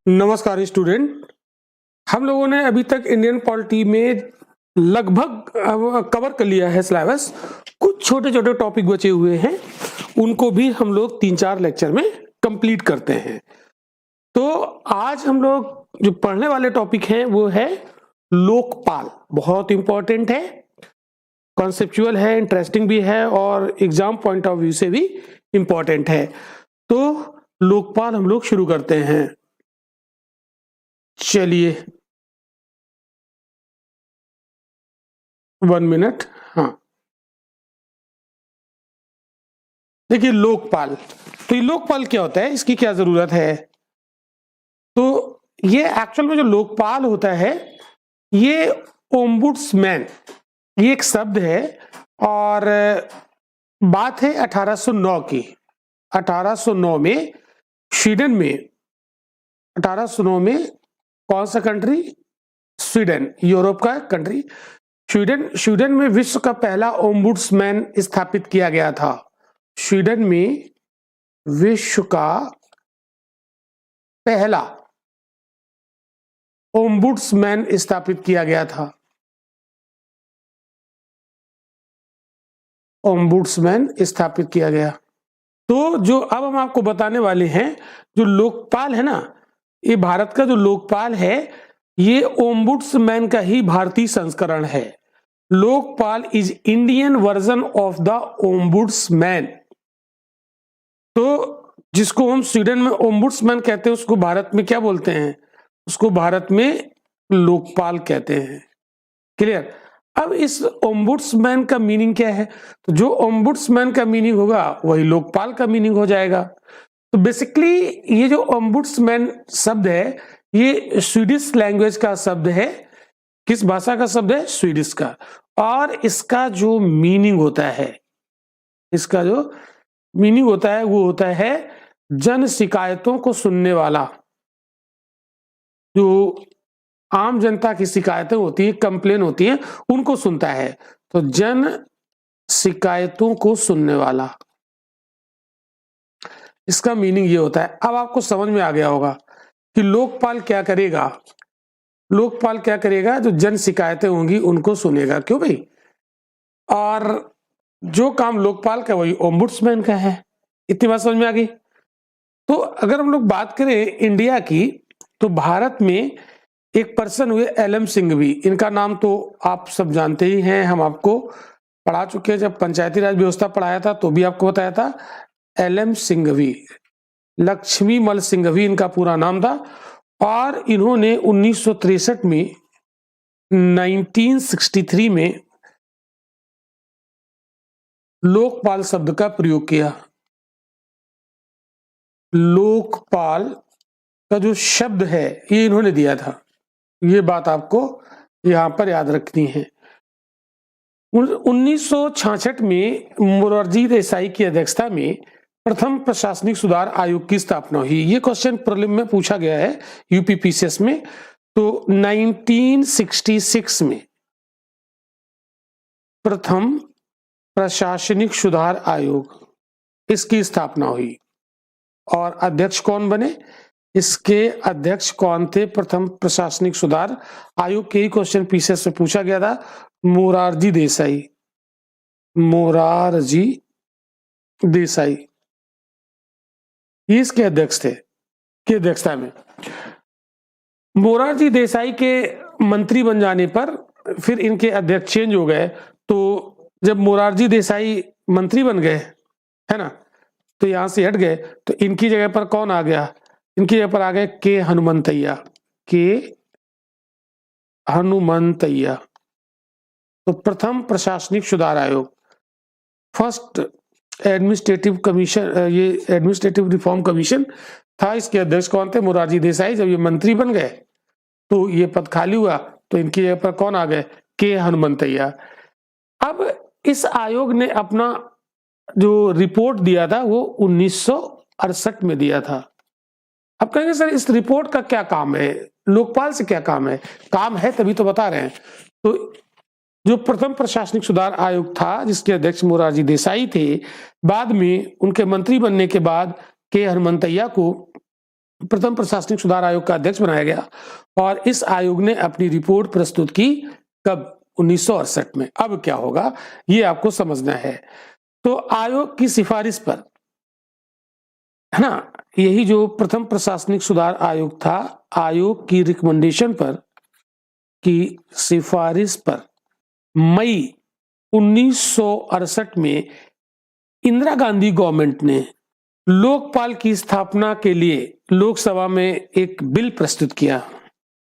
नमस्कार स्टूडेंट। हम लोगों ने अभी तक इंडियन पॉलिटी में लगभग कवर कर लिया है सिलेबस। कुछ छोटे छोटे टॉपिक बचे हुए हैं, उनको भी हम लोग 3-4 लेक्चर में कंप्लीट करते हैं। तो आज हम लोग जो पढ़ने वाले टॉपिक हैं वो है लोकपाल। बहुत इंपॉर्टेंट है, कॉन्सेप्चुअल है, इंटरेस्टिंग भी है और एग्जाम पॉइंट ऑफ व्यू से भी इंपॉर्टेंट है। तो लोकपाल हम लोग शुरू करते हैं। चलिए 1 मिनट। हाँ, देखिए लोकपाल, तो ये लोकपाल क्या होता है, इसकी क्या जरूरत है? तो ये एक्चुअल में जो लोकपाल होता है ये ओम्बुड्समैन, ये एक शब्द है और बात है 1809 की। 1809 में स्वीडन में, 1809 में कौन सा कंट्री? स्वीडन, यूरोप का कंट्री स्वीडन में विश्व का पहला ओम्बुड्समैन स्थापित किया गया था। स्वीडन में विश्व का पहला ओम्बुड्समैन स्थापित किया गया था। ओम्बुड्समैन स्थापित किया गया। तो जो अब हम आपको बताने वाले हैं, जो लोकपाल है ना, ये भारत का जो लोकपाल है ये ओम्बुड्समैन का ही भारतीय संस्करण है। Lokpal is Indian version of the ombudsman. तो जिसको हम स्वीडन में ओम्बुड्समैन कहते हैं उसको भारत में क्या बोलते हैं? उसको भारत में लोकपाल कहते हैं। क्लियर? अब इस ओम्बुड्समैन का मीनिंग क्या है? तो जो ओम्बुड्समैन का मीनिंग होगा वही लोकपाल का मीनिंग हो जाएगा। तो बेसिकली ये जो ओम्बुड्समैन शब्द है ये स्वीडिश लैंग्वेज का शब्द है। किस भाषा का शब्द है? स्वीडिश का। और इसका जो मीनिंग होता है, इसका जो मीनिंग होता है वो होता है जन शिकायतों को सुनने वाला। जो आम जनता की शिकायतें होती है, कंप्लेन होती है, उनको सुनता है। तो जन शिकायतों को सुनने वाला, इसका मीनिंग ये होता है। अब आपको समझ में आ गया होगा कि लोकपाल क्या करेगा। लोकपाल क्या करेगा? जो जन शिकायतें होंगी उनको सुनेगा। क्यों भाई? और जो काम लोकपाल का वही ओम्बुड्समैन का है। इतनी बात समझ में आ गई? तो अगर हम लोग बात करें इंडिया की, तो भारत में एक पर्सन हुए एल.एम. सिंघवी। इनका नाम तो आप सब जानते ही हैं, हम आपको पढ़ा चुके हैं। जब पंचायती राज व्यवस्था पढ़ाया था तो भी आपको बताया था। एल.एम. सिंघवी, लक्ष्मीमल सिंघवी इनका पूरा नाम था। और इन्होंने 1963 में 1963 में लोकपाल शब्द का प्रयोग किया। लोकपाल का जो शब्द है ये इन्होंने दिया था। ये बात आपको यहां पर याद रखनी है। 1966 में मोरारजी देसाई की अध्यक्षता में प्रथम प्रशासनिक सुधार आयोग की स्थापना हुई। ये क्वेश्चन प्रीलिम में पूछा गया है यूपीपीसीएस में। तो 1966 में प्रथम प्रशासनिक सुधार आयोग, इसकी स्थापना हुई। और अध्यक्ष कौन बने? इसके अध्यक्ष कौन थे? प्रथम प्रशासनिक सुधार आयोग के ही क्वेश्चन पीसीएस से पूछा गया था। मोरारजी देसाई, मोरारजी देसाई ये इसके अध्यक्ष थे। की अध्यक्षता में मोरारजी देसाई के मंत्री बन जाने पर फिर इनके अध्यक्ष चेंज हो गए। तो जब मोरारजी देसाई मंत्री बन गए, है ना, तो यहां से हट गए, तो इनकी जगह पर कौन आ गया? इनकी जगह पर आ गए के हनुमंतैया। के हनुमंतैया। तो प्रथम प्रशासनिक सुधार आयोग, फर्स्ट एडमिनिस्ट्रेटिव कमीशन, ये एडमिनिस्ट्रेटिव रिफॉर्म कमीशन था। इसके अध्यक्ष कौन थे? मोरारजी देसाई। जब ये मंत्री बन गए तो ये पद खाली हुआ, तो इनकी जगह पर कौन आ गए? के हनुमंतैया। अब इस आयोग ने अपना जो रिपोर्ट दिया था वो 1968 में दिया था। अब कहेंगे सर इस रिपोर्ट का क्या काम है, लोकपाल से क्या काम है? काम है तभी तो बता रहे हैं। तो जो प्रथम प्रशासनिक सुधार आयोग था जिसके अध्यक्ष मोरारजी देसाई थे, बाद में उनके मंत्री बनने के बाद के हनुमंतैया को प्रथम प्रशासनिक सुधार आयोग का अध्यक्ष बनाया गया और इस आयोग ने अपनी रिपोर्ट प्रस्तुत की कब? 1968 में। अब क्या होगा ये आपको समझना है। तो आयोग की सिफारिश पर, है ना, यही जो प्रथम प्रशासनिक सुधार आयोग था, आयोग की रिकमेंडेशन पर, की सिफारिश पर मई 1968 में इंदिरा गांधी गवर्नमेंट ने लोकपाल की स्थापना के लिए लोकसभा में एक बिल प्रस्तुत किया।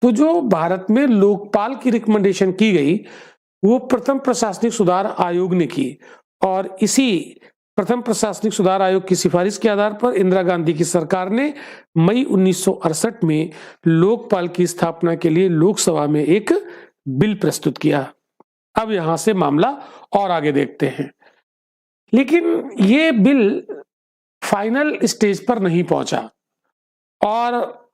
तो जो भारत में लोकपाल की रिकमेंडेशन की गई वो प्रथम प्रशासनिक सुधार आयोग ने की और इसी प्रथम प्रशासनिक सुधार आयोग की सिफारिश के आधार पर इंदिरा गांधी की सरकार ने मई 1968 में लोकपाल की स्थापना के लिए लोकसभा में एक बिल प्रस्तुत किया। अब यहां से मामला और आगे देखते हैं, लेकिन ये बिल फाइनल स्टेज पर नहीं पहुंचा और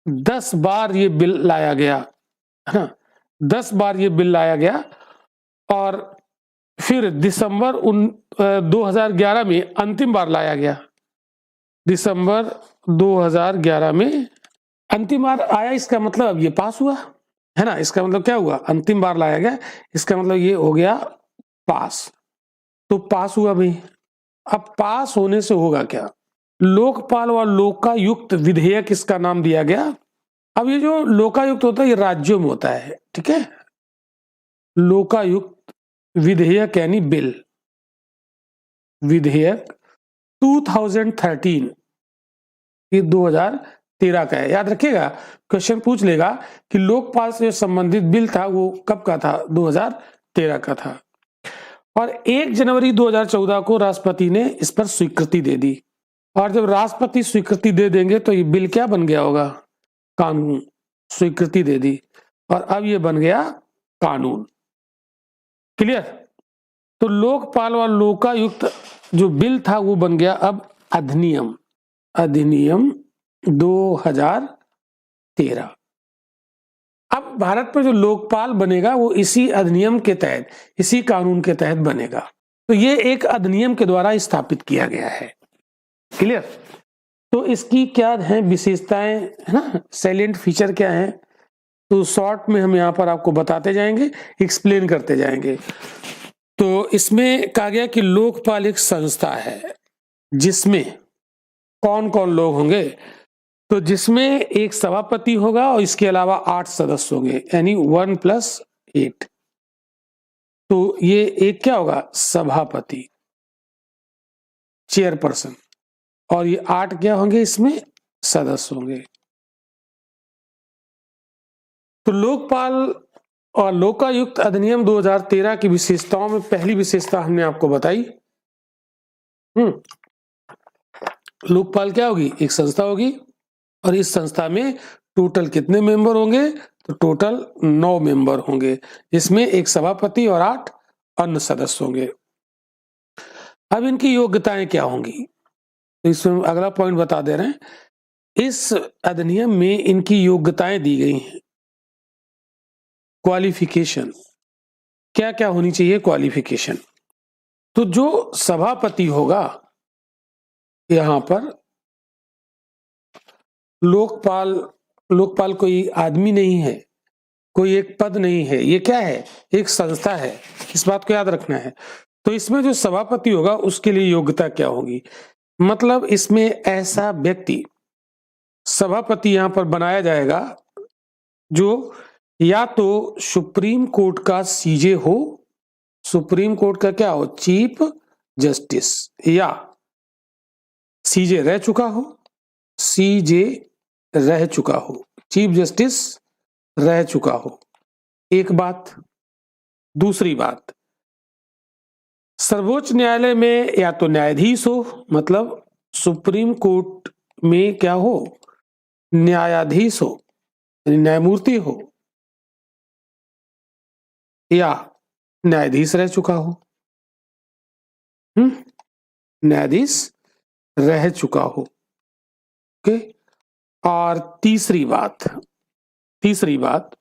10 बार ये बिल लाया गया, है ना, 10 बार ये बिल लाया गया और फिर दिसंबर 2011 में अंतिम बार लाया गया। दिसंबर 2011 में अंतिम बार आया, इसका मतलब अब ये पास हुआ, है ना, इसका मतलब क्या हुआ? अंतिम बार लाया गया, इसका मतलब ये हो गया पास। तो पास हुआ भाई। अब पास होने से होगा क्या? लोकपाल व लोकायुक्त विधेयक इसका नाम दिया गया। अब ये जो लोकायुक्त होता है ये राज्यों में होता है, ठीक है। लोकायुक्त विधेयक यानी बिल, विधेयक 2013, ये 2013 का है। याद रखिएगा, क्वेश्चन पूछ लेगा कि लोकपाल से संबंधित बिल था वो कब का था? 2013 का था। और 1 जनवरी 2014 को राष्ट्रपति ने इस पर स्वीकृति दे दी और जब राष्ट्रपति स्वीकृति दे देंगे तो ये बिल क्या बन गया होगा? कानून। स्वीकृति दे दी और अब ये बन गया कानून। क्लियर? तो लोकपाल व लोकायुक्त जो बिल था वो बन गया अब अधिनियम, अधिनियम 2013। अब भारत में जो लोकपाल बनेगा वो इसी अधिनियम के तहत, इसी कानून के तहत बनेगा। तो ये एक अधिनियम के द्वारा स्थापित किया गया है। क्लियर? तो इसकी क्या है विशेषताएं, है ना, सैलिएंट फीचर क्या है? तो शॉर्ट में हम यहाँ पर आपको बताते जाएंगे, एक्सप्लेन करते जाएंगे। तो इसमें कहा गया कि लोकपाल एक संस्था है जिसमें कौन कौन लोग होंगे? तो जिसमें एक सभापति होगा और इसके अलावा 8 सदस्य होंगे, यानी 1 + 8। तो ये एक क्या होगा? सभापति, चेयरपर्सन, और ये 8 क्या होंगे? इसमें सदस्य होंगे। तो लोकपाल और लोकायुक्त अधिनियम 2013 की विशेषताओं में पहली विशेषता हमने आपको बताई। लोकपाल क्या होगी? एक संस्था होगी और इस संस्था में टोटल कितने मेंबर होंगे? तो टोटल 9 मेंबर होंगे, इसमें एक सभापति और 8 अन्य सदस्य होंगे। अब इनकी योग्यताएं क्या होंगी? तो इसमें अगला पॉइंट बता दे रहे हैं, इस अधिनियम में इनकी योग्यताएं दी गई हैं। क्वालिफिकेशन क्या क्या होनी चाहिए? क्वालिफिकेशन, तो जो सभापति होगा यहां पर, लोकपाल कोई आदमी नहीं है, कोई एक पद नहीं है, ये क्या है? एक संस्था है, इस बात को याद रखना है। तो इसमें जो सभापति होगा उसके लिए योग्यता क्या होगी? मतलब इसमें ऐसा व्यक्ति सभापति यहां पर बनाया जाएगा जो या तो सुप्रीम कोर्ट का सीजे हो, सुप्रीम कोर्ट का क्या हो? चीफ जस्टिस, या सीजे रह चुका हो, सीजे रह चुका हो, चीफ जस्टिस रह चुका हो, एक बात। दूसरी बात, सर्वोच्च न्यायालय में या तो न्यायाधीश हो, मतलब सुप्रीम कोर्ट में क्या हो? न्यायाधीश हो, न्यायमूर्ति हो, या न्यायाधीश रह चुका हो, न्यायाधीश रह चुका हो। ओके। और तीसरी बात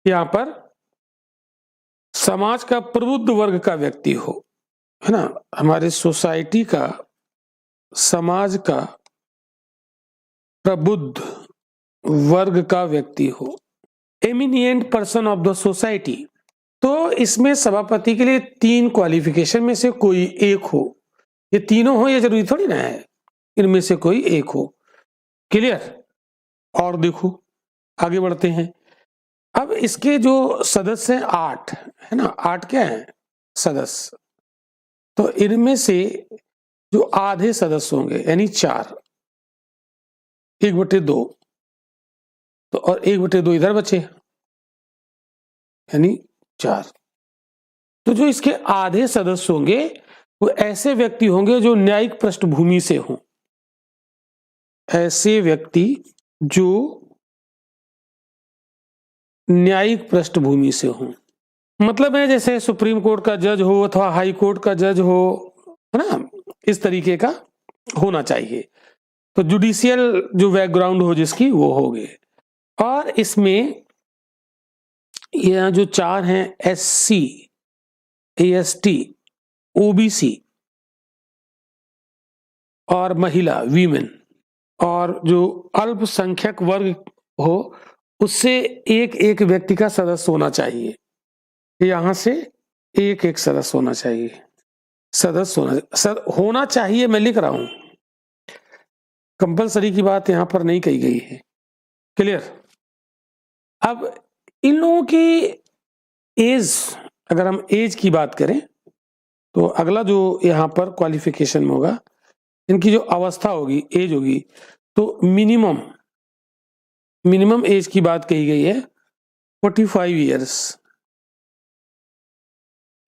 यहां पर समाज का प्रबुद्ध वर्ग का व्यक्ति हो, है ना, हमारे सोसाइटी का, समाज का प्रबुद्ध वर्ग का व्यक्ति हो, एमिनिएंट पर्सन ऑफ द सोसाइटी। तो इसमें सभापति के लिए 3 क्वालिफिकेशन में से कोई एक हो, ये तीनों हो ये जरूरी थोड़ी ना है, इनमें से कोई एक हो। क्लियर? और देखो आगे बढ़ते हैं। अब इसके जो सदस्य हैं 8 है ना, 8 क्या है सदस्य, तो इनमें से जो आधे सदस्य होंगे यानी 4, 1/2, तो और 1/2 इधर बचे यानी 4। तो जो इसके आधे सदस्य होंगे वो ऐसे व्यक्ति होंगे जो न्यायिक पृष्ठभूमि से हों, ऐसे व्यक्ति जो न्यायिक पृष्ठभूमि से हों। मतलब है जैसे सुप्रीम कोर्ट का जज हो अथवा हाई कोर्ट का जज हो, है ना, इस तरीके का होना चाहिए। तो जुडिशियल जो बैकग्राउंड हो जिसकी वो होगे। और इसमें यह जो 4 हैं SC, AST, OBC और महिला वीमेन, और जो अल्पसंख्यक वर्ग हो उससे एक व्यक्ति का सदस्य होना चाहिए। यहां से एक सदस्य होना चाहिए, सदस्य होना चाहिए मैं लिख रहा हूं, कंपलसरी की बात यहां पर नहीं कही गई है। क्लियर? अब इन लोगों की एज, अगर हम एज की बात करें तो अगला जो यहां पर क्वालिफिकेशन में होगा, इनकी जो अवस्था होगी, एज होगी, तो मिनिमम एज की बात कही गई है 45 ईयर्स,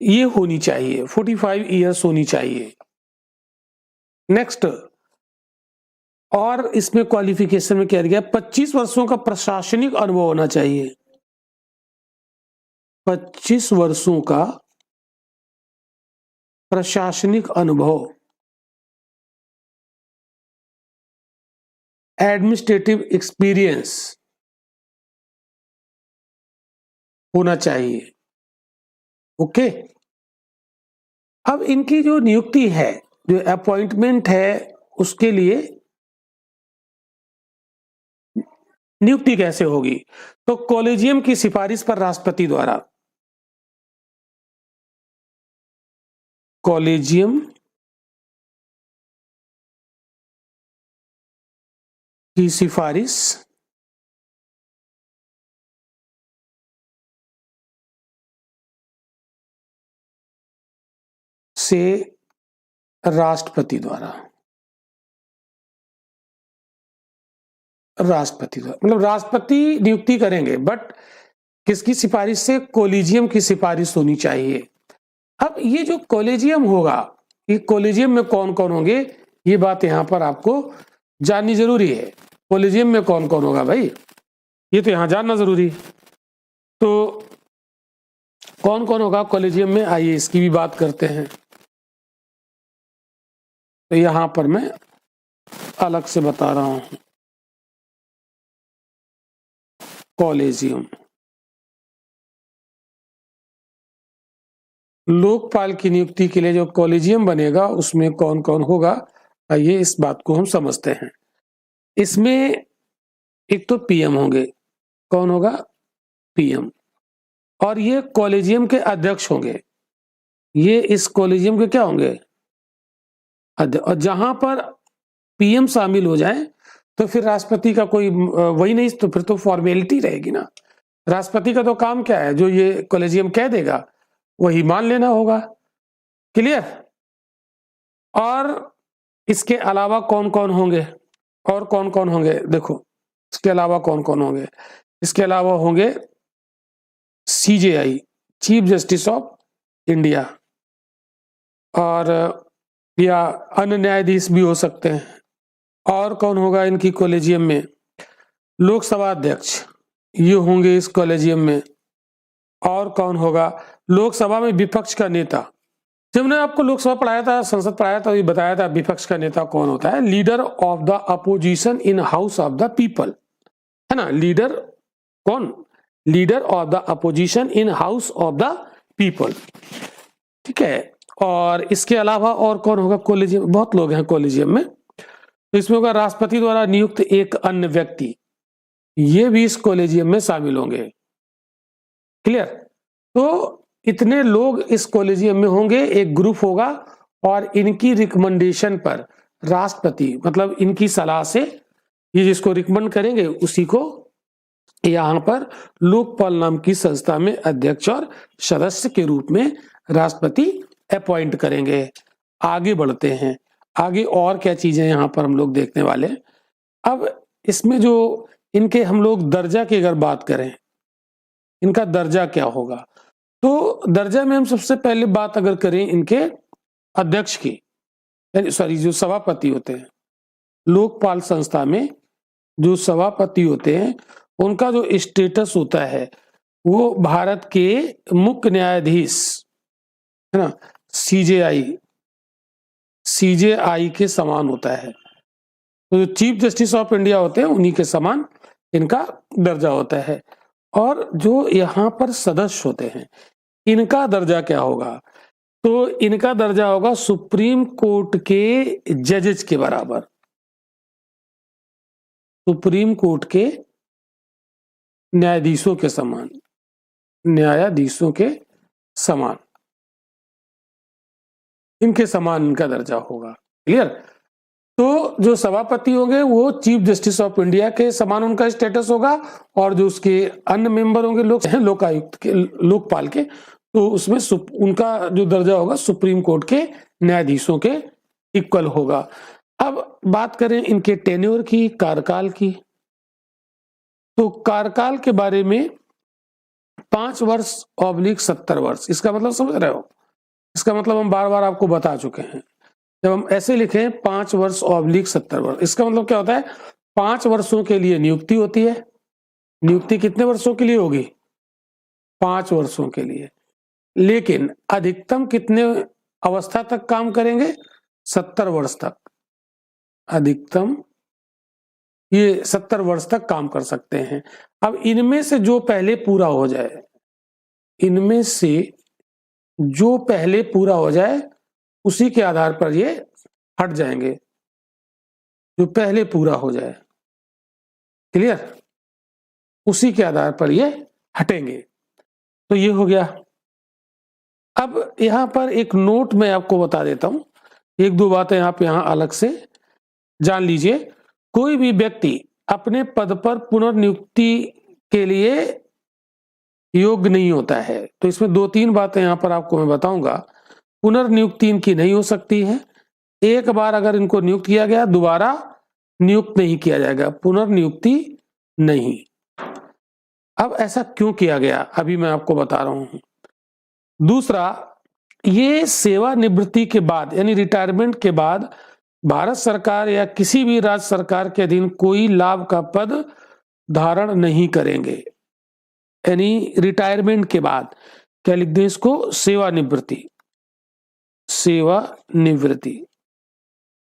ये होनी चाहिए, 45 ईयर्स होनी चाहिए। नेक्स्ट, और इसमें क्वालिफिकेशन में क्या दिया, 25 वर्षों का प्रशासनिक अनुभव होना चाहिए, 25 वर्षों का प्रशासनिक अनुभव, एडमिनिस्ट्रेटिव एक्सपीरियंस होना चाहिए। ओके। अब इनकी जो नियुक्ति है, जो अपॉइंटमेंट है, उसके लिए नियुक्ति कैसे होगी, तो कॉलेजियम की सिफारिश पर राष्ट्रपति द्वारा, कॉलेजियम की सिफारिश से राष्ट्रपति द्वारा, मतलब राष्ट्रपति नियुक्ति करेंगे, बट किसकी सिफारिश से, कॉलेजियम की सिफारिश होनी चाहिए। अब ये जो कॉलेजियम होगा, ये कॉलेजियम में कौन कौन होंगे, ये बात यहां पर आपको जाननी जरूरी है। कॉलेजियम में कौन कौन होगा भाई, ये तो यहां जानना जरूरी है। तो कौन कौन होगा कॉलेजियम में, आइए इसकी भी बात करते हैं। तो यहां पर मैं अलग से बता रहा हूं, कॉलेजियम, लोकपाल की नियुक्ति के लिए जो कॉलेजियम बनेगा उसमें कौन कौन होगा, आइए इस बात को हम समझते हैं। इसमें एक तो PM होंगे, कौन होगा, PM, और ये कॉलेजियम के अध्यक्ष होंगे, ये इस कॉलेजियम के क्या होंगे, अध्यक्ष। और जहां पर PM शामिल हो जाए तो फिर राष्ट्रपति का कोई वही नहीं, तो फिर तो फॉर्मेलिटी रहेगी ना। राष्ट्रपति का तो काम क्या है, जो ये कॉलेजियम कह देगा वही मान लेना होगा। क्लियर? और इसके अलावा कौन कौन होंगे, और कौन कौन होंगे, देखो इसके अलावा कौन कौन होंगे, इसके अलावा होंगे CJI, chief justice of India, और या अन्य न्यायाधीश भी हो सकते हैं। और कौन होगा इनकी कॉलेजियम में, लोकसभा अध्यक्ष, ये होंगे इस कॉलेजियम में। और कौन होगा, लोकसभा में विपक्ष का नेता, जब मैंने आपको लोकसभा पढ़ाया था, संसद पढ़ाया था, ये बताया था विपक्ष का नेता कौन होता है, leader of the opposition in house of the people, है ना। लीडर कौन, leader of the opposition in house of the people, ठीक है। और इसके अलावा और कौन होगा कॉलेजियम, बहुत लोग हैं कॉलेजियम में। तो इसमें होगा राष्ट्रपति द्वारा नियुक्त एक अन्य व्यक्ति, ये भी इस कॉलेजियम में शामिल होंगे। क्लियर? तो इतने लोग इस कॉलेजियम में होंगे, एक ग्रुप होगा और इनकी रिकमेंडेशन पर राष्ट्रपति, मतलब इनकी सलाह से ये जिसको रिकमेंड करेंगे उसी को यहां पर लोकपाल नाम की संस्था में अध्यक्ष और सदस्य के रूप में राष्ट्रपति अपॉइंट करेंगे। आगे बढ़ते हैं, आगे और क्या चीजें यहां पर हम लोग देखने वाले हैं। अब इसमें जो इनके हम लोग दर्जा की अगर बात करें, इनका दर्जा क्या होगा, तो दर्जा में हम सबसे पहले बात अगर करें इनके अध्यक्ष की, सॉरी जो सभापति होते हैं लोकपाल संस्था में, जो सभापति होते हैं उनका जो स्टेटस होता है वो भारत के मुख्य न्यायाधीश है ना, सीजेआई के समान होता है। तो जो चीफ जस्टिस ऑफ इंडिया होते हैं उन्हीं के समान इनका दर्जा होता है। और जो यहाँ पर सदस्य होते हैं इनका दर्जा क्या होगा, तो इनका दर्जा होगा सुप्रीम कोर्ट के जजेस के बराबर, सुप्रीम कोर्ट के न्यायाधीशों के समान, न्यायाधीशों के समान, इनके समान इनका दर्जा होगा। क्लियर? तो जो सभापति होंगे वो चीफ जस्टिस ऑफ इंडिया के समान उनका स्टेटस होगा, और जो उसके अन्य मेंबर होंगे लोग हैं लोकायुक्त के, लोकपाल के, तो उसमें उनका जो दर्जा होगा सुप्रीम कोर्ट के न्यायाधीशों के इक्वल होगा। अब बात करें इनके टेन्योर की, कार्यकाल की, तो कार्यकाल के बारे में 5 वर्ष ऑब्लिक 70 वर्ष, इसका मतलब समझ रहे हो? इसका मतलब हम बार बार आपको बता चुके हैं। जब हम ऐसे लिखें 5 वर्ष ऑब्लिक 70 वर्ष, इसका मतलब क्या होता है, 5 वर्षों के लिए नियुक्ति होती है। नियुक्ति कितने वर्षों के लिए होगी? 5 वर्षों के लिए। लेकिन अधिकतम कितने अवस्था तक काम करेंगे? 70 वर्ष तक। अधिकतम ये 70 वर्ष तक काम कर सकते हैं। अब इनमें से जो पहले पूरा हो जाए, इनमें से जो पहले पूरा हो जाए उसी के आधार पर ये हट जाएंगे, जो पहले पूरा हो जाए। क्लियर? उसी के आधार पर ये हटेंगे। तो ये हो गया। अब यहां पर एक नोट मैं आपको बता देता हूं, एक दो बातें आप यहां अलग से जान लीजिए। कोई भी व्यक्ति अपने पद पर पुनर्नियुक्ति के लिए योग्य नहीं होता है। तो इसमें 2-3 बातें यहां पर आपको मैं बताऊंगा। पुनर्नियुक्ति इनकी नहीं हो सकती है। एक बार अगर इनको नियुक्त किया गया दोबारा नियुक्त नहीं किया जाएगा, पुनर्नियुक्ति नहीं। अब ऐसा क्यों किया गया अभी मैं आपको बता रहा हूं। दूसरा, ये सेवानिवृत्ति के बाद यानी रिटायरमेंट के बाद भारत सरकार या किसी भी राज्य सरकार के अधीन कोई लाभ का पद धारण नहीं करेंगे। यानी रिटायरमेंट के बाद क्या लिख दें इसको, सेवानिवृत्ति, सेवानिवृत्ति,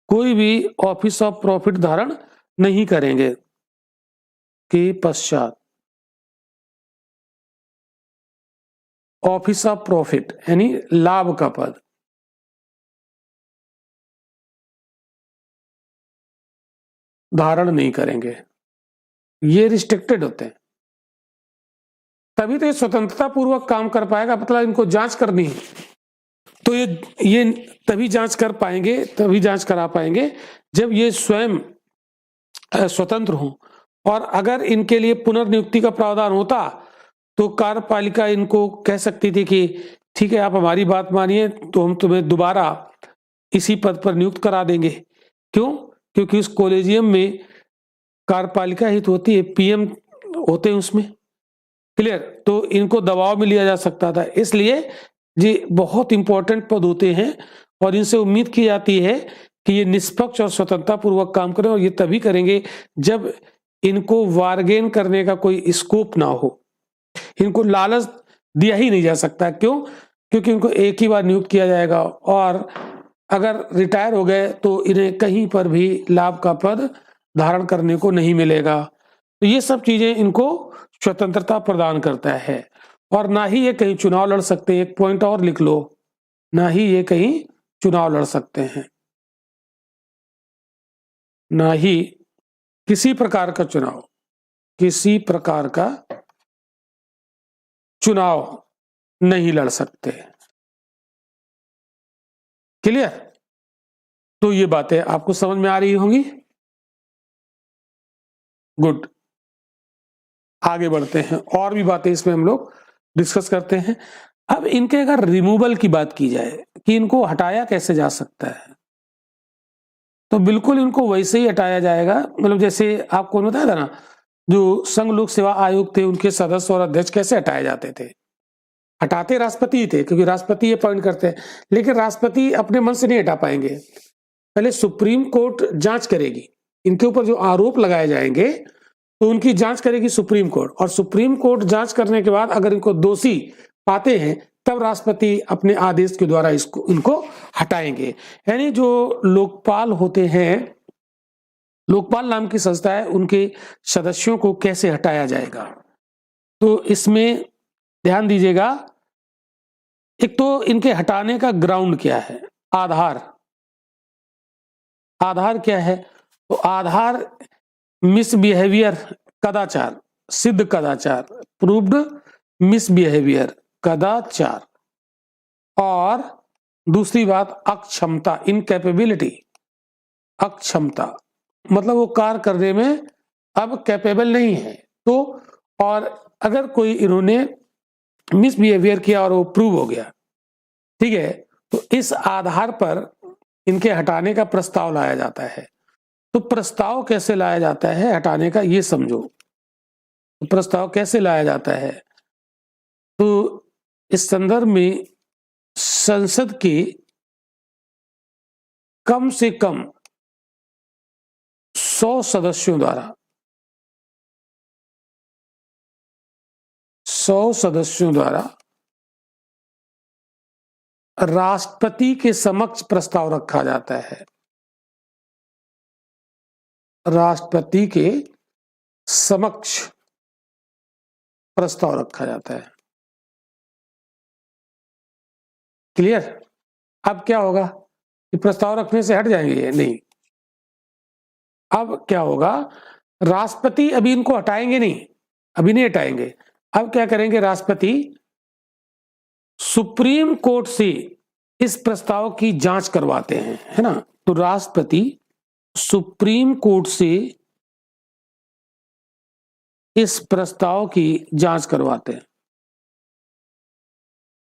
कोई भी ऑफिस ऑफ प्रॉफिट धारण नहीं करेंगे के पश्चात ऑफिस ऑफ प्रॉफिट यानी लाभ का पद धारण नहीं करेंगे। ये रिस्ट्रिक्टेड होते हैं, तभी तो ये स्वतंत्रता पूर्वक काम कर पाएगा। मतलब इनको जांच करनी है तो ये तभी जांच कर पाएंगे, तभी जांच करा पाएंगे जब ये स्वयं स्वतंत्र हों। और अगर इनके लिए पुनर्नियुक्ति का प्रावधान होता तो कार्यपालिका इनको कह सकती थी कि ठीक है आप हमारी बात मानिए तो हम तुम्हें दोबारा इसी पद पर नियुक्त करा देंगे। क्यों? क्योंकि उस कॉलेजियम में कार्यपालिका हित होती है, पीएम होते हैं उसमें। क्लियर? तो इनको दबाव में लिया जा सकता था। इसलिए ये बहुत इंपॉर्टेंट पद होते हैं और इनसे उम्मीद की जाती है कि ये निष्पक्ष और स्वतंत्रता पूर्वक काम करें, और ये तभी करेंगे जब इनको बार्गेन करने का कोई स्कोप ना हो। इनको लालच दिया ही नहीं जा सकता। क्यों? क्योंकि इनको एक ही बार नियुक्त किया जाएगा और अगर रिटायर हो गए तो इन्हें कहीं पर भी लाभ का पद धारण करने को नहीं मिलेगा। तो ये सब चीजें इनको स्वतंत्रता प्रदान करता है। और ना ही ये कहीं चुनाव लड़ सकते हैं। एक पॉइंट और लिख लो, ना ही ये कहीं चुनाव लड़ सकते हैं, ना ही किसी प्रकार का चुनाव नहीं लड़ सकते। क्लियर? तो ये बातें आपको समझ में आ रही होंगी। गुड, आगे बढ़ते हैं, और भी बातें इसमें हम लोग डिस्कस करते हैं। अब इनके अगर रिमूवल की बात की जाए कि इनको हटाया कैसे जा सकता है, तो बिल्कुल इनको वैसे ही हटाया जाएगा, मतलब जैसे आपको बताया था ना, जो संघ लोक सेवा आयोग थे उनके सदस्य और अध्यक्ष कैसे हटाए जाते थे, हटाते राष्ट्रपति ही थे, क्योंकि राष्ट्रपति ये अपॉइंट करते हैं। लेकिन राष्ट्रपति अपने मन से नहीं हटा पाएंगे, पहले सुप्रीम कोर्ट जांच करेगी, इनके ऊपर जो आरोप लगाए जाएंगे तो उनकी जांच करेगी सुप्रीम कोर्ट, और सुप्रीम कोर्ट जांच करने के बाद अगर इनको दोषी पाते हैं तब राष्ट्रपति अपने आदेश के द्वारा इनको हटाएंगे। यानी जो लोकपाल होते हैं, लोकपाल नाम की संस्था है, उनके सदस्यों को कैसे हटाया जाएगा, तो इसमें ध्यान दीजिएगा। एक तो इनके हटाने का ग्राउंड क्या है, आधार क्या है, तो आधार मिसबिहेवियर, कदाचार, सिद्ध कदाचार, प्रूव्ड मिसबिहेवियर, कदाचार, और दूसरी बात अक्षमता, इनकैपेबिलिटी, अक्षमता मतलब वो कार्य करने में अब कैपेबल नहीं है। तो और अगर कोई इन्होंने मिसबिहेवियर किया और वो प्रूव हो गया, ठीक है, तो इस आधार पर इनके हटाने का प्रस्ताव लाया जाता है। तो प्रस्ताव कैसे लाया जाता है हटाने का, ये समझो। तो प्रस्ताव कैसे लाया जाता है, तो इस संदर्भ में संसद के कम से कम 100 सदस्यों द्वारा राष्ट्रपति के समक्ष प्रस्ताव रखा जाता है, राष्ट्रपति के समक्ष प्रस्ताव रखा जाता है। क्लियर? अब क्या होगा कि प्रस्ताव रखने से हट जाएंगे ये? नहीं, अब क्या होगा, राष्ट्रपति अभी इनको हटाएंगे नहीं, अभी नहीं हटाएंगे। अब क्या करेंगे, राष्ट्रपति सुप्रीम कोर्ट से इस प्रस्ताव की जांच करवाते हैं, है ना। तो राष्ट्रपति सुप्रीम कोर्ट से इस प्रस्ताव की जांच करवाते हैं,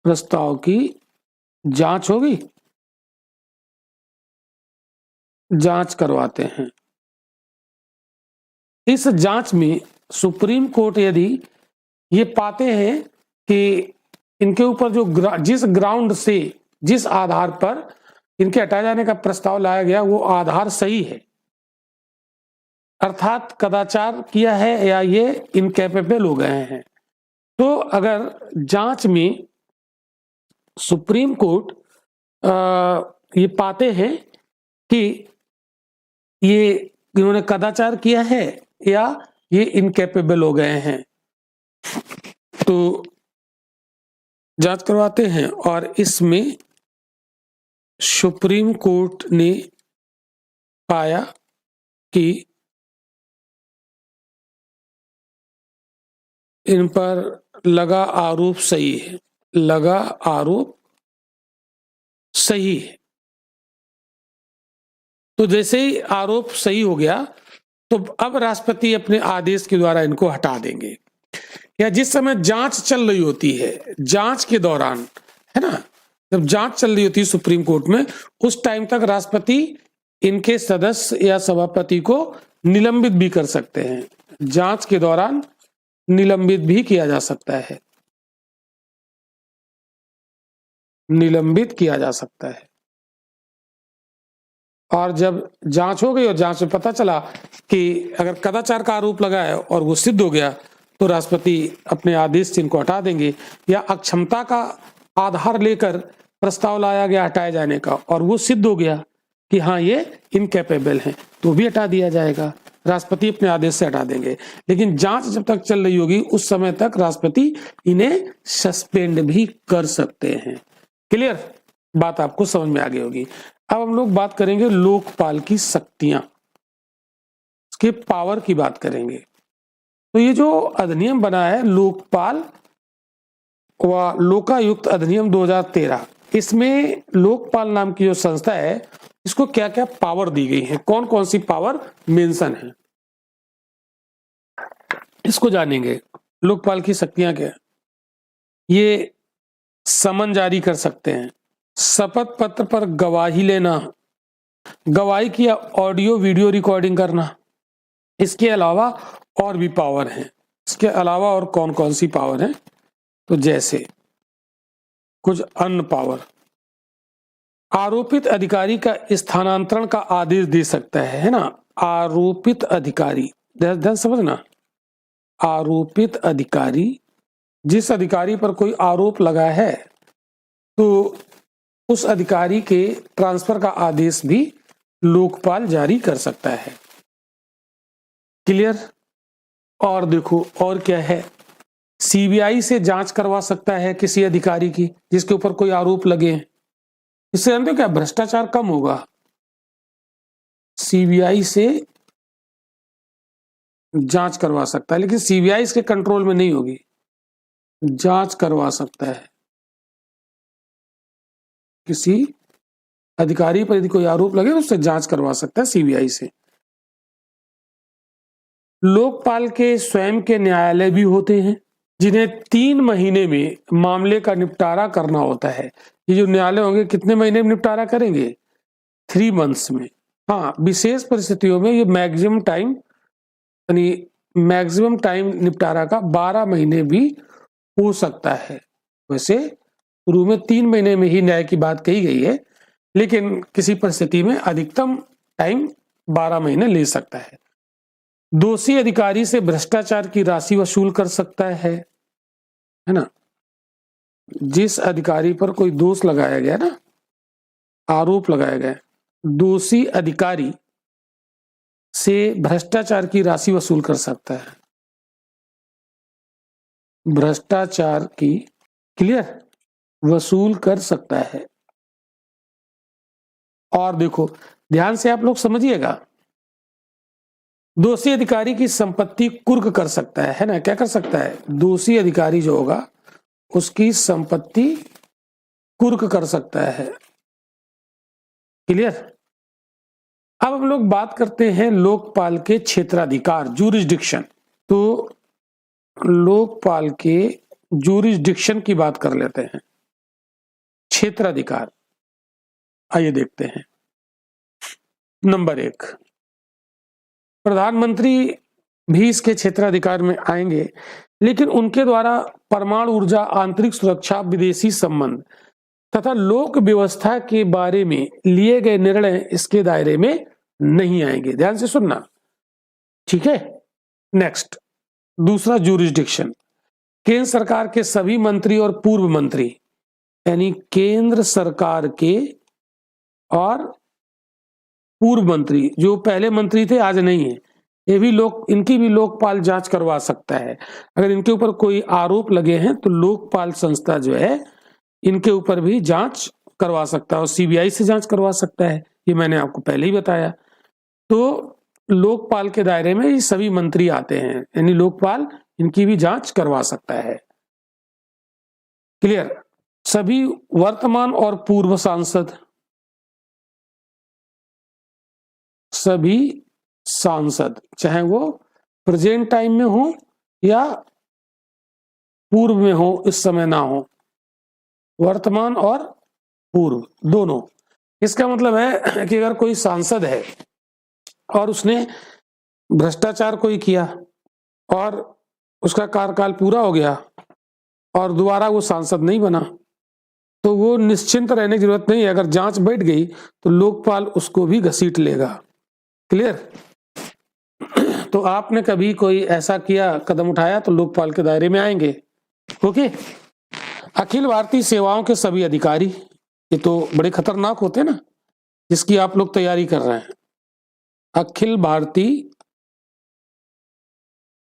प्रस्ताव की जांच होगी, जांच करवाते हैं। इस जांच में सुप्रीम कोर्ट यदि ये पाते हैं कि इनके ऊपर जो जिस ग्राउंड से, जिस आधार पर इनके हटाए जाने का प्रस्ताव लाया गया वो आधार सही है, अर्थात कदाचार किया है या ये इनकैपेबल हो गए हैं, तो अगर जांच में सुप्रीम कोर्ट ये पाते हैं कि ये इन्होंने कदाचार किया है या ये इनकैपेबल हो गए हैं, तो जांच करवाते हैं। और इसमें सुप्रीम कोर्ट ने पाया कि इन पर लगा आरोप सही है, लगा आरोप सही है। तो जैसे ही आरोप सही हो गया तो अब राष्ट्रपति अपने आदेश के द्वारा इनको हटा देंगे, या जिस समय जांच चल रही होती है, जांच के दौरान, है ना, जब जांच चल रही होती है सुप्रीम कोर्ट में, उस टाइम तक राष्ट्रपति इनके सदस्य या सभापति को निलंबित भी कर सकते हैं, जांच के दौरान निलंबित भी किया जा सकता है, निलंबित किया जा सकता है। और जब जांच हो गई और जांच में पता चला कि अगर कदाचार का आरोप लगा है और वो सिद्ध हो गया तो राष्ट्रपति अपने आदेश से इनको हटा देंगे, या अक्षमता का आधार लेकर प्रस्ताव लाया गया हटाए जाने का और वो सिद्ध हो गया कि हाँ ये इनकैपेबल हैं, तो भी हटा दिया जाएगा, राष्ट्रपति अपने आदेश से हटा देंगे। लेकिन जांच जब तक चल रही होगी उस समय तक राष्ट्रपति इन्हें सस्पेंड भी कर सकते हैं। क्लियर? बात आपको समझ में आ गई होगी। अब हम लोग बात करेंगे लोकपाल की शक्तियां। उसके पावर की बात करेंगे। तो ये जो अधिनियम बना है लोकपाल व लोकायुक्त अधिनियम 2013, इसमें लोकपाल नाम की जो संस्था है इसको क्या क्या पावर दी गई है, कौन कौन सी पावर मेंशन है, इसको जानेंगे। लोकपाल की शक्तियां क्या है? ये समन जारी कर सकते हैं, शपथ पत्र पर गवाही लेना, गवाही की ऑडियो वीडियो रिकॉर्डिंग करना। इसके अलावा और भी पावर हैं। इसके अलावा और कौन कौन सी पावर है? तो जैसे कुछ अन्य पावर, आरोपित अधिकारी का स्थानांतरण का आदेश दे सकता है ना। आरोपित अधिकारी, ध्यान समझना, आरोपित अधिकारी, जिस अधिकारी पर कोई आरोप लगा है तो उस अधिकारी के ट्रांसफर का आदेश भी लोकपाल जारी कर सकता है। क्लियर? और देखो और क्या है, सीबीआई से जांच करवा सकता है किसी अधिकारी की जिसके ऊपर कोई आरोप लगे हैं। इससे जानते हो क्या, भ्रष्टाचार कम होगा। सीबीआई से जांच करवा सकता है, लेकिन सीबीआई इसके कंट्रोल में नहीं होगी, जांच करवा सकता है किसी अधिकारी पर, यदि कोई आरोप लगे तो उससे जांच करवा सकता है सीबीआई से। लोकपाल के स्वयं के न्यायालय भी होते हैं जिन्हें 3 महीने में मामले का निपटारा करना होता है। ये जो न्यायालय होंगे कितने महीने में निपटारा करेंगे? 3 मंथ्स में। हाँ, विशेष परिस्थितियों में ये मैक्सिमम टाइम, यानी मैक्सिमम टाइम निपटारा का 12 महीने भी हो सकता है। वैसे शुरू में 3 महीने में ही न्याय की बात कही गई है, लेकिन किसी परिस्थिति में अधिकतम टाइम 12 महीने ले सकता है। दोषी अधिकारी से भ्रष्टाचार की राशि वसूल कर सकता है ना। जिस अधिकारी पर कोई दोष लगाया गया ना, आरोप लगाया गया, दोषी अधिकारी से भ्रष्टाचार की राशि वसूल कर सकता है, भ्रष्टाचार की, क्लियर, वसूल कर सकता है। और देखो ध्यान से आप लोग समझिएगा, दोषी अधिकारी की संपत्ति कुर्क कर सकता है ना। क्या कर सकता है? दोषी अधिकारी जो होगा उसकी संपत्ति कुर्क कर सकता है। क्लियर? अब हम लोग बात करते हैं लोकपाल के क्षेत्राधिकार, जूरिसडिक्शन। तो लोकपाल के जूरिसडिक्शन की बात कर लेते हैं, क्षेत्राधिकार। आइए देखते हैं। नंबर 1, प्रधानमंत्री भी इसके क्षेत्राधिकार में आएंगे, लेकिन उनके द्वारा परमाणु ऊर्जा, आंतरिक सुरक्षा, विदेशी संबंध तथा लोक व्यवस्था के बारे में लिए गए निर्णय इसके दायरे में नहीं आएंगे। ध्यान से सुनना, ठीक है। नेक्स्ट, दूसरा जूरिसडिक्शन, केंद्र सरकार के सभी मंत्री और पूर्व मंत्री, यानी केंद्र सरकार के और पूर्व मंत्री, जो पहले मंत्री थे आज नहीं है, ये भी इनकी भी लोकपाल जांच करवा सकता है। अगर इनके ऊपर कोई आरोप लगे हैं तो लोकपाल संस्था जो है इनके ऊपर भी जांच करवा सकता है और सीबीआई से जांच करवा सकता है। ये मैंने आपको पहले ही बताया। तो लोकपाल के दायरे में ये सभी मंत्री आते हैं, यानी लोकपाल इनकी भी जांच करवा सकता है। क्लियर? सभी वर्तमान और पूर्व सांसद, सभी सांसद, चाहे वो प्रेजेंट टाइम में हो या पूर्व में हो, इस समय ना हो, वर्तमान और पूर्व दोनों। इसका मतलब है कि अगर कोई सांसद है और उसने भ्रष्टाचार कोई किया और उसका कार्यकाल पूरा हो गया और दोबारा वो सांसद नहीं बना, तो वो निश्चिंत रहने की जरूरत नहीं है। अगर जांच बैठ गई तो लोकपाल उसको भी घसीट लेगा। क्लियर? तो आपने कभी कोई ऐसा किया, कदम उठाया, तो लोकपाल के दायरे में आएंगे। ओके। अखिल भारतीय सेवाओं के सभी अधिकारी, ये तो बड़े खतरनाक होते हैं ना, जिसकी आप लोग तैयारी कर रहे हैं। अखिल भारतीय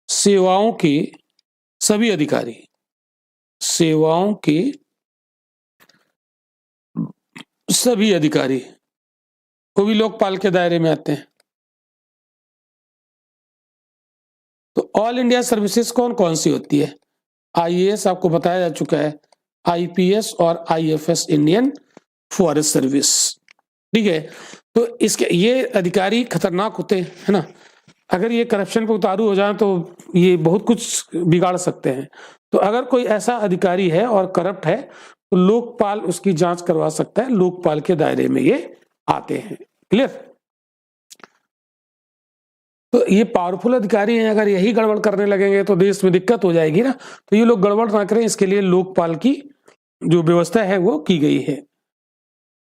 सेवाओं के सभी अधिकारी, सेवाओं के सभी अधिकारी, वो भी लोकपाल के दायरे में आते हैं। तो ऑल इंडिया सर्विसेज कौन कौन सी होती है? आईएएस आपको बताया जा चुका है, आईपीएस और आईएफएस इंडियन फॉरेस्ट सर्विस। ठीक है, तो इसके ये अधिकारी खतरनाक होते हैं, है ना। अगर ये करप्शन पे उतारू हो जाए तो ये बहुत कुछ बिगाड़ सकते हैं। तो अगर कोई ऐसा अधिकारी है और करप्ट है तो लोकपाल उसकी जांच करवा सकता है, लोकपाल के दायरे में ये आते हैं। क्लियर? तो ये पावरफुल अधिकारी हैं, अगर यही गड़बड़ करने लगेंगे तो देश में दिक्कत हो जाएगी ना। तो ये लोग गड़बड़ ना करें, इसके लिए लोकपाल की जो व्यवस्था है वो की गई है।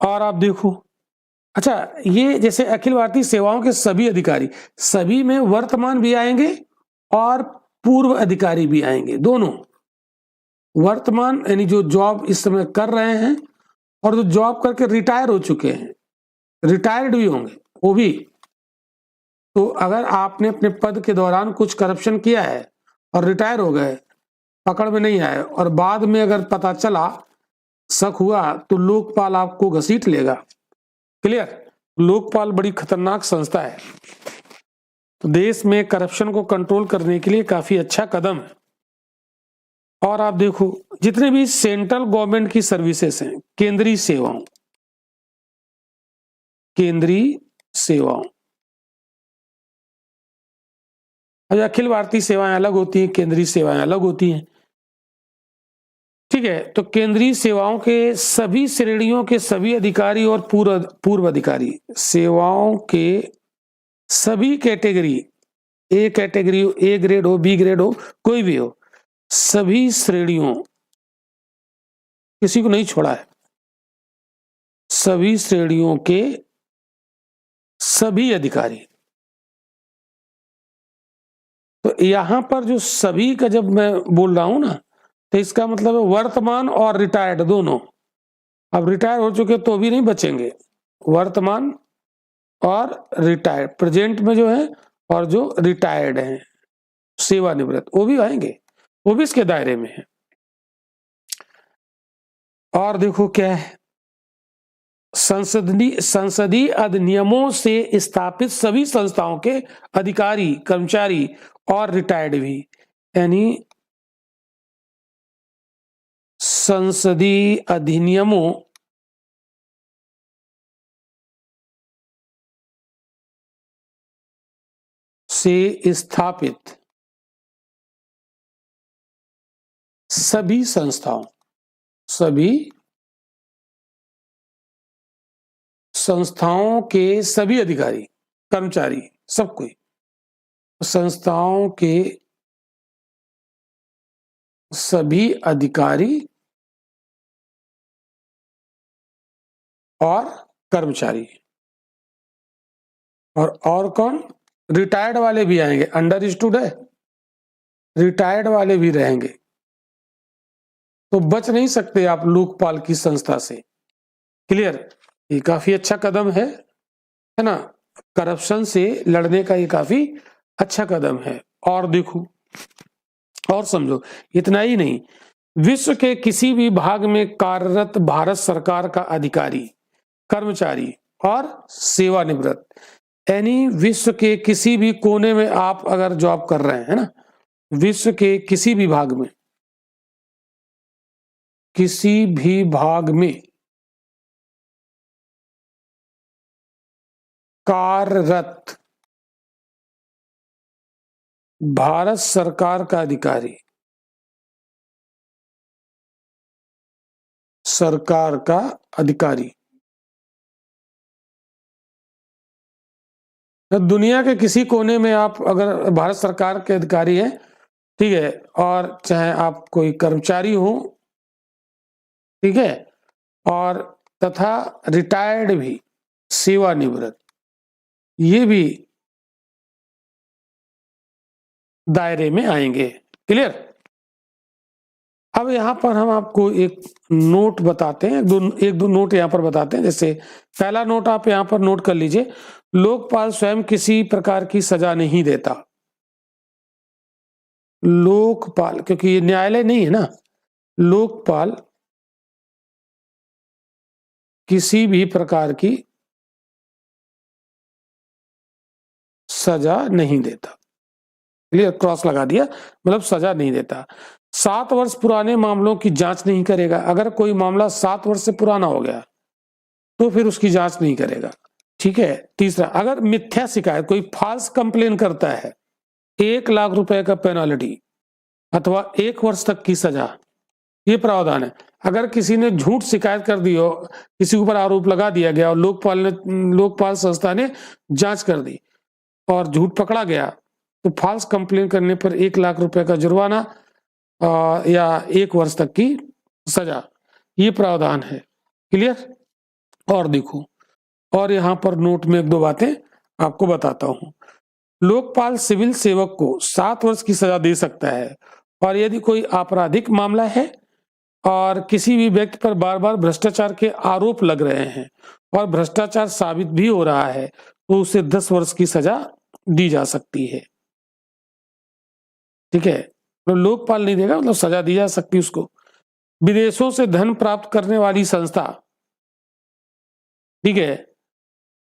और आप देखो, अच्छा, ये जैसे अखिल भारतीय सेवाओं के सभी अधिकारी, सभी में वर्तमान भी आएंगे और पूर्व अधिकारी भी आएंगे, दोनों। वर्तमान यानी जो जॉब इस समय कर रहे हैं और जो जॉब करके रिटायर हो चुके हैं, रिटायर्ड भी होंगे वो भी। तो अगर आपने अपने पद के दौरान कुछ करप्शन किया है और रिटायर हो गए, पकड़ में नहीं आए, और बाद में अगर पता चला, शक हुआ, तो लोकपाल आपको घसीट लेगा। क्लियर? लोकपाल बड़ी खतरनाक संस्था है, तो देश में करप्शन को कंट्रोल करने के लिए काफी अच्छा कदम है। और आप देखो, जितने भी सेंट्रल गवर्नमेंट की सर्विसेज हैं, केंद्रीय सेवाओं, केंद्रीय सेवाओं, अखिल भारतीय सेवाएं अलग होती हैं, केंद्रीय सेवाएं अलग होती हैं। ठीक है, तो केंद्रीय सेवाओं के सभी श्रेणियों के सभी अधिकारी और पूर्व अधिकारी, सेवाओं के सभी कैटेगरी, ए कैटेगरी हो, ए ग्रेड हो, बी ग्रेड हो, कोई भी हो, सभी श्रेणियों, किसी को नहीं छोड़ा है, सभी श्रेणियों के सभी अधिकारी। तो यहां पर जो सभी का जब मैं बोल रहा हूं ना, तो इसका मतलब है वर्तमान और रिटायर्ड दोनों। अब रिटायर हो चुके तो भी नहीं बचेंगे, वर्तमान और रिटायर्ड, प्रेजेंट में जो है, और जो रिटायर्ड हैं, सेवानिवृत्त, वो भी आएंगे, वो भी इसके दायरे में है। और देखो क्या है, संसदीय अधिनियमों से स्थापित सभी संस्थाओं के अधिकारी, कर्मचारी और रिटायर्ड भी, यानी संसदीय अधिनियमों से स्थापित सभी संस्थाओं, सभी संस्थाओं के सभी अधिकारी, कर्मचारी, सब कोई, संस्थाओं के सभी अधिकारी और कर्मचारी, और कौन? रिटायर्ड वाले भी आएंगे, अंडरस्टूड है, रिटायर्ड वाले भी रहेंगे। तो बच नहीं सकते आप लोकपाल की संस्था से। क्लियर? ये काफी अच्छा कदम है ना, करप्शन से लड़ने का ये काफी अच्छा कदम है। और देखो और समझो, इतना ही नहीं, विश्व के किसी भी भाग में कार्यरत भारत सरकार का अधिकारी, कर्मचारी और सेवानिवृत्त, यानी विश्व के किसी भी कोने में आप अगर जॉब कर रहे हैं ना, विश्व के किसी भी भाग में, किसी भी भाग में कार्यरत भारत सरकार का अधिकारी, सरकार का अधिकारी, तो दुनिया के किसी कोने में आप अगर भारत सरकार के अधिकारी हैं, ठीक है, और चाहे आप कोई कर्मचारी हो, ठीक है, और तथा रिटायर्ड भी, सेवानिवृत्त, ये भी दायरे में आएंगे। क्लियर? अब यहां पर हम आपको एक नोट बताते हैं, एक दो नोट यहां पर बताते हैं। जैसे पहला नोट आप यहां पर नोट कर लीजिए, लोकपाल स्वयं किसी प्रकार की सजा नहीं देता। लोकपाल, क्योंकि ये न्यायालय नहीं है ना, लोकपाल किसी भी प्रकार की सजा नहीं देता। क्लियर, क्रॉस लगा दिया, मतलब सजा नहीं देता। 7 वर्ष पुराने मामलों की जांच नहीं करेगा। अगर कोई मामला 7 वर्ष से पुराना हो गया तो फिर उसकी जांच नहीं करेगा। ठीक है। तीसरा, अगर मिथ्या शिकायत, कोई फॉल्स कंप्लेन करता है, 1 लाख रुपए का पेनाल्टी अथवा 1 वर्ष तक की सजा, ये प्रावधान है। अगर किसी ने झूठ शिकायत कर दी हो, किसी ऊपर आरोप लगा दिया गया और लोकपाल संस्था ने जांच कर दी और झूठ पकड़ा गया, तो फॉल्स कंप्लेन करने पर 1 लाख रुपए का जुर्माना या 1 वर्ष तक की सजा, ये प्रावधान है। क्लियर। और देखो, और यहां पर नोट में 1-2 बातें आपको बताता हूं। लोकपाल सिविल सेवक को 7 वर्ष की सजा दे सकता है, और यदि कोई आपराधिक मामला है और किसी भी व्यक्ति पर बार बार भ्रष्टाचार के आरोप लग रहे हैं और भ्रष्टाचार साबित भी हो रहा है, तो उसे 10 वर्ष की सजा दी जा सकती है। ठीक है, तो लोकपाल नहीं देगा, मतलब सजा दी जा सकती है उसको। विदेशों से धन प्राप्त करने वाली संस्था, ठीक है,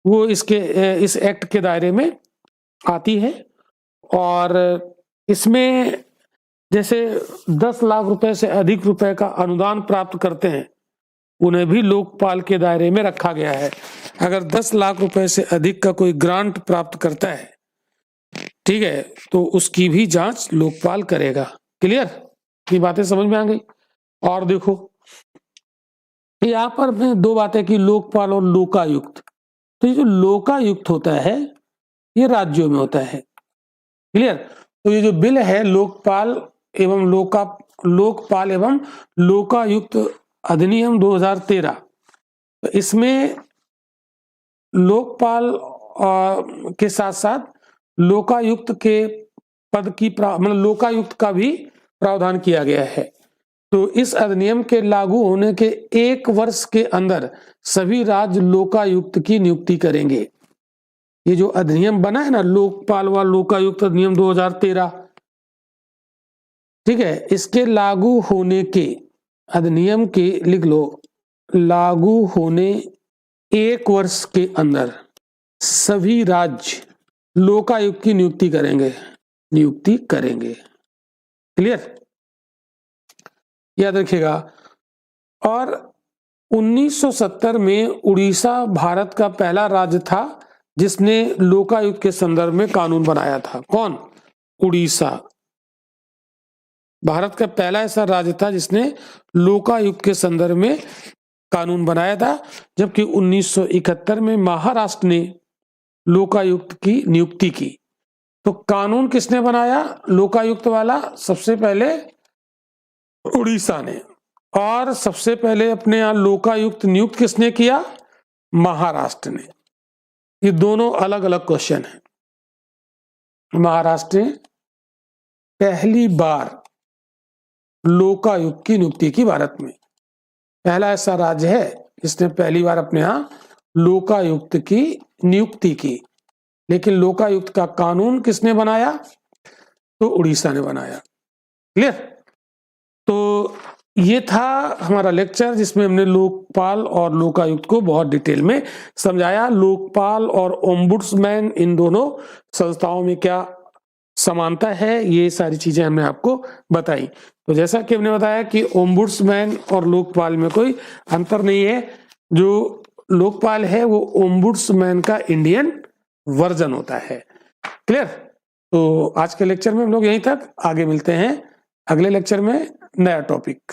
वो इस एक्ट के दायरे में आती है। और इसमें जैसे 10 लाख रुपए से अधिक रुपए का अनुदान प्राप्त करते हैं, उन्हें भी लोकपाल के दायरे में रखा गया है। अगर 10 लाख रुपए से अधिक का कोई ग्रांट प्राप्त करता है, ठीक है, तो उसकी भी जांच लोकपाल करेगा। क्लियर, ये बातें समझ में आ गई। और देखो, यहाँ पर मैं 2 बातें की, लोकपाल और लोकायुक्त। तो ये जो लोकायुक्त होता है, ये राज्यों में होता है। क्लियर। तो ये जो बिल है, लोकपाल एवं लोकायुक्त अधिनियम 2013, तो इसमें लोकपाल के साथ साथ लोकायुक्त के पद की मतलब लोकायुक्त का भी प्रावधान किया गया है। तो इस अधिनियम के लागू होने के 1 वर्ष के अंदर सभी राज्य लोकायुक्त की नियुक्ति करेंगे। ये जो अधिनियम बना है ना, लोकपाल व लोकायुक्त अधिनियम 2013, ठीक है, इसके लागू होने के, अधिनियम के लिख लो, लागू होने 1 वर्ष के अंदर सभी राज्य लोकायुक्त की नियुक्ति करेंगे। क्लियर, याद रखिएगा। और 1970 में उड़ीसा भारत का पहला राज्य था जिसने लोकायुक्त के संदर्भ में कानून बनाया था। कौन? उड़ीसा भारत का पहला ऐसा राज्य था जिसने लोकायुक्त के संदर्भ में कानून बनाया था। जबकि 1971 में महाराष्ट्र ने लोकायुक्त की नियुक्ति की। तो कानून किसने बनाया लोकायुक्त वाला? सबसे पहले उड़ीसा ने। और सबसे पहले अपने यहाँ लोकायुक्त नियुक्त किसने किया? महाराष्ट्र ने। ये दोनों अलग अलग क्वेश्चन है। महाराष्ट्र ने पहली बार लोकायुक्त की नियुक्ति की भारत में, पहला ऐसा राज्य है जिसने पहली बार अपने यहाँ लोकायुक्त की नियुक्ति की। लेकिन लोकायुक्त का कानून किसने बनाया? तो उड़ीसा ने बनाया। क्लियर। तो ये था हमारा लेक्चर जिसमें हमने लोकपाल और लोकायुक्त को बहुत डिटेल में समझाया। लोकपाल और ओम्बुड्समैन, इन दोनों संस्थाओं में क्या समानता है, ये सारी चीजें हमने आपको बताई। तो जैसा कि हमने बताया कि ओम्बुड्समैन और लोकपाल में कोई अंतर नहीं है। जो लोकपाल है वो ओम्बुड्समैन का इंडियन वर्जन होता है। क्लियर। तो आज के लेक्चर में हम लोग यहीं तक, आगे मिलते हैं अगले लेक्चर में नया टॉपिक।